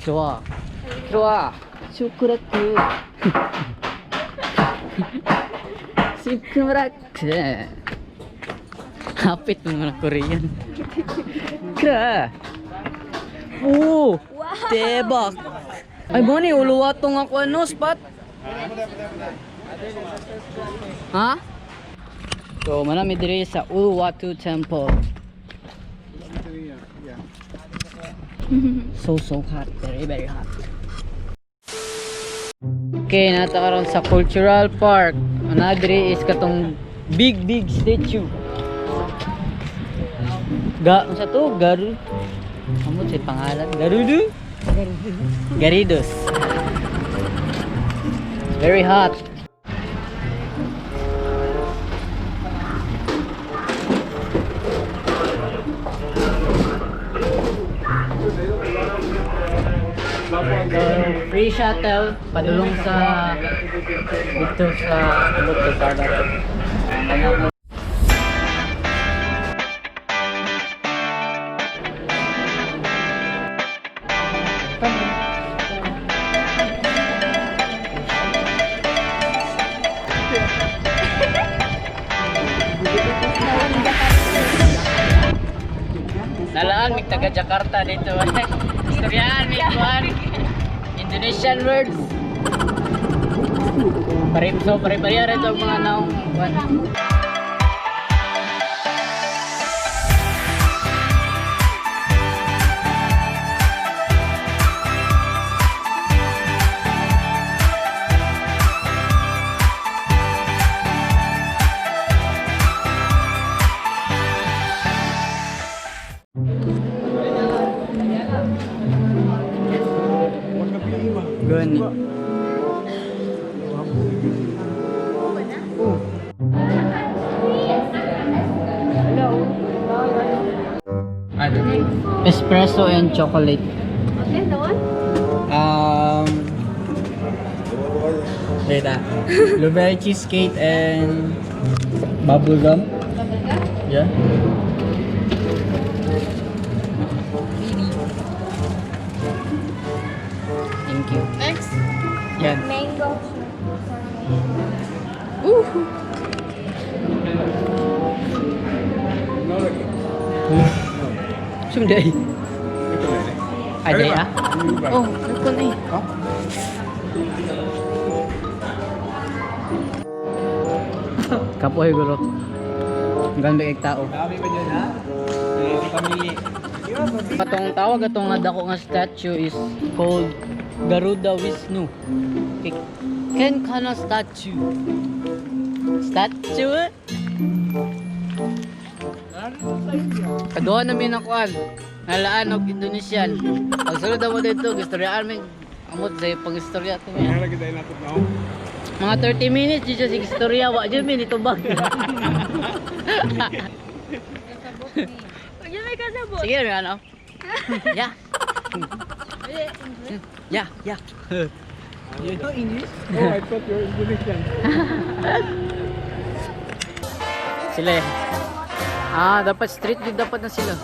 좋아. 좋아. 초콜릿. 시크라트. Hapit ng mga Korean. Kra. Oh, 대박. Ay, bani, uluwatong ako ano, spot. Ha? So, manami diri sa Uluwatu Temple. So hot, very hot. Okay, nata karon sa Cultural Park. Ana diri is katong big statue. Unsa to? Amo say pangalan? Garidos. Very hot. Free shuttle padulong sa dito sa Carnaval. Nalaan mig taga Jakarta dito. Istoryahan mig kuan. Indonesian words. Pare-pare ito mga naong kuan. Gani. Espresso and chocolate. Okay, naon? Wait blueberry cheesecake and bubble gum. Yeah. Thank you. Next. Yan. Mango. Sumday. Ada ya? Oh, ito na eh. Kapoy guro. Ganda kay tao. Dami ba dyan ha? Pamili. Katong tawag atong nga dako nga statue is called Garuda Vishnu. Ken kana statue. Statue? Kaduha na min nakuan. Nalaan og Indonesian. Pag sulod mo dito, gistoryaan mi amot sa pag-istorya to mi. Kaya lagi tayo natot na ako. Mga 30 minutes dito sa istorya, wa jud mi nitubag. Yun may kasabot. Sige, ano? Yeah. Yeah. You know English? Oh, I thought you're Indonesian. Sila eh. Dapat street view dapat na sila.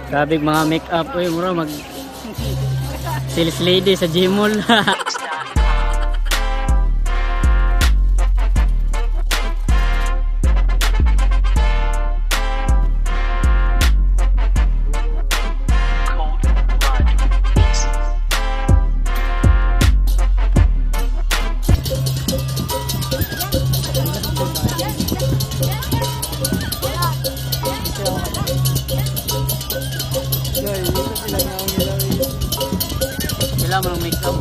Grabe mga make-up, mura mag sales lady sa Gmall. Sila mga make-up.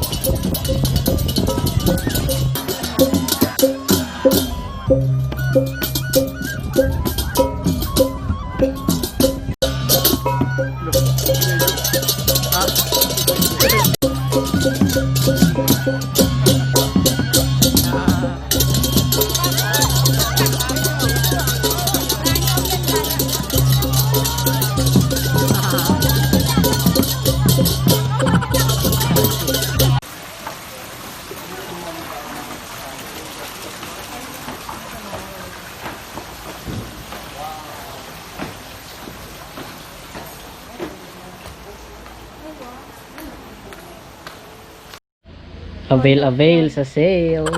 Avail sa sale.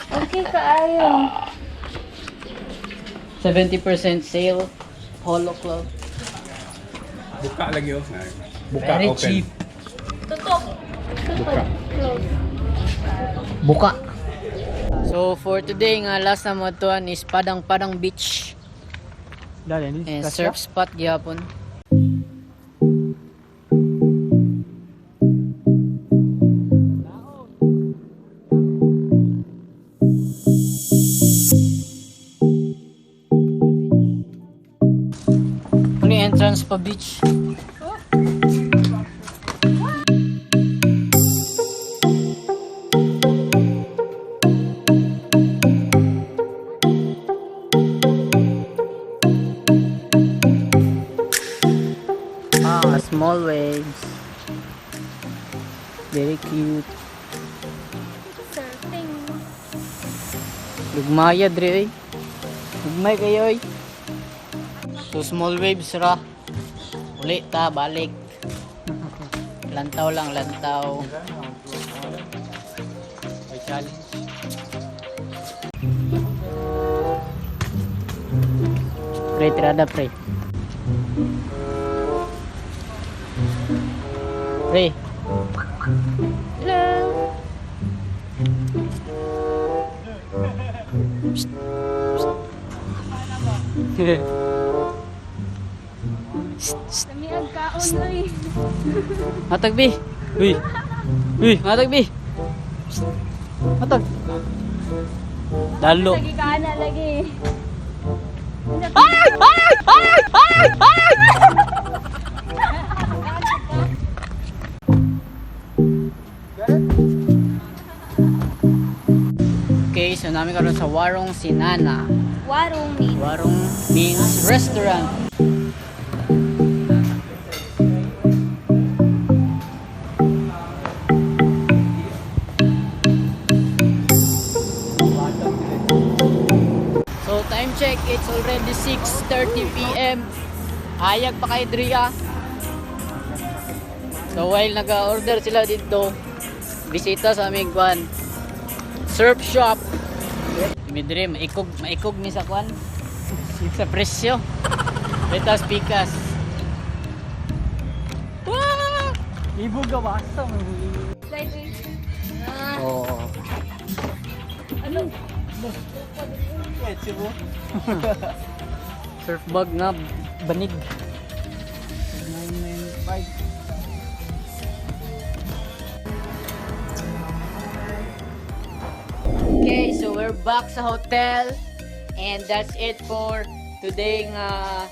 Okay, kaayo. 70% sale. Polo Club. Buka lagi oh. Buka Very open. cheap. Tutok. Buka. Close. Buka. So for today nga last na mo tuan is Padang Beach. And surf spot gyapon. Ano yung entrance pa beach? Small waves. Very cute. Surfing. Lugmaya dre oy. Lugmay kayo oy. So small waves ra. Uli ta balik. Lantaw lang lantaw. May challenge. Pre tirada pre. Pre. Hello. Kami ang kaon oy. Matag bi. Uy. Uy, matag bi. Matag. Dalo. Lagi ka na lagi. Okay, so namin karon sa Warong Sinana. Warong meat. Warong means restaurant. So time check, it's already 6:30 PM. Hayag pa kay Dria. So while nag-order sila dito, bisita sa aming kwan surf shop. Midre maikog ni sa kwan sa presyo. Betas pikas. Wow! Ibo gawasa mo. Slightly. Oh. Ano? Surf bag nga banig. 995. Okay, so we're back sa hotel and that's it for today nga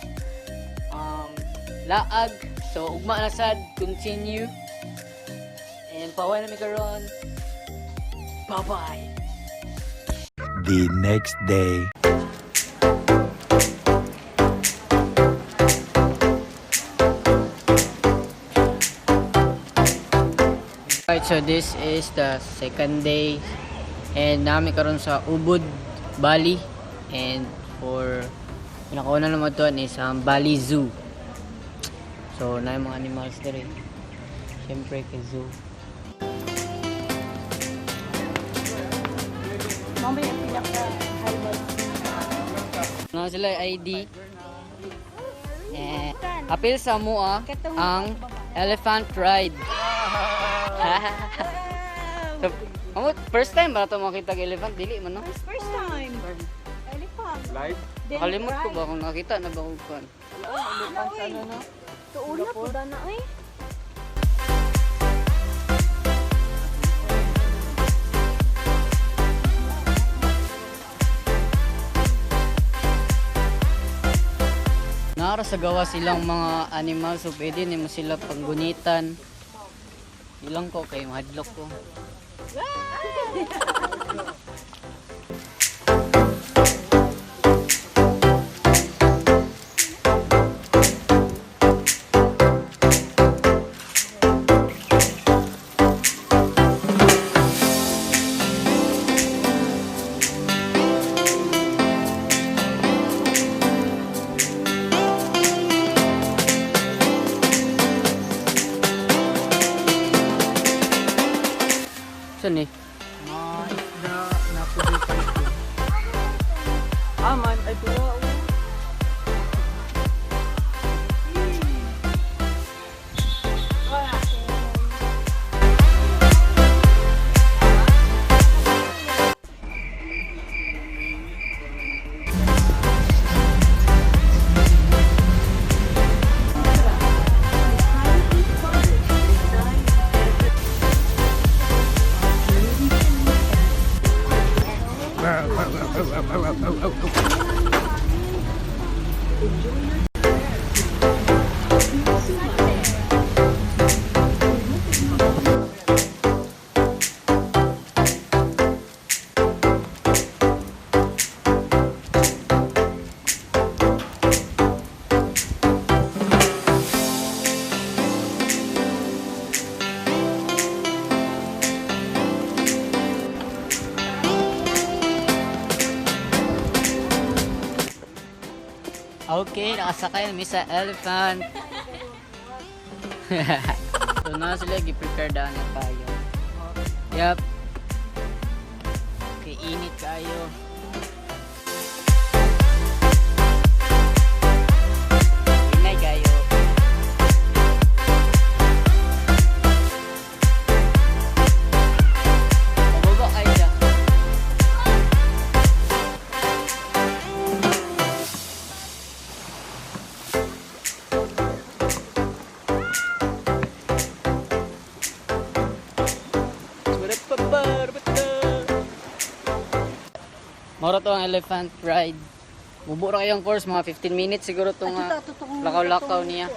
laag. So ugma na sad, continue. And paway na mi karon. Bye-bye. The next day. Right, so this is the second day and namin karon sa Ubud, Bali, and for pinakauna naman to is Bali Zoo. So na yung mga animals there. Siyempre kay zoo. Mamaya yung pinaka-highlight. Na sila yung ID. Apil sa mua ang elephant ride. So, first time ba ito makita ng elephant? Dili man no? First time. Elephant. Live? Kalimot ko ba kung nakita na ba ko kan? Tuulap ko na ay. Nara sa gawa silang mga animal so pwede nimo sila panggunitan. Ilang ko kay mahadlok ko. Saan eh? Mga isda na pwede pa ito. Ah, man. Ay, pula. Okay, nakasakay kami sa elephant. So na sila gi-prepare daan na tayo. Yup. Okay, init kayo. Inay kayo. Pababa kayo dyan. Moro to ang elephant ride. Bubura kayong course, mga 15 minutes siguro itong lakaw-lakaw niya.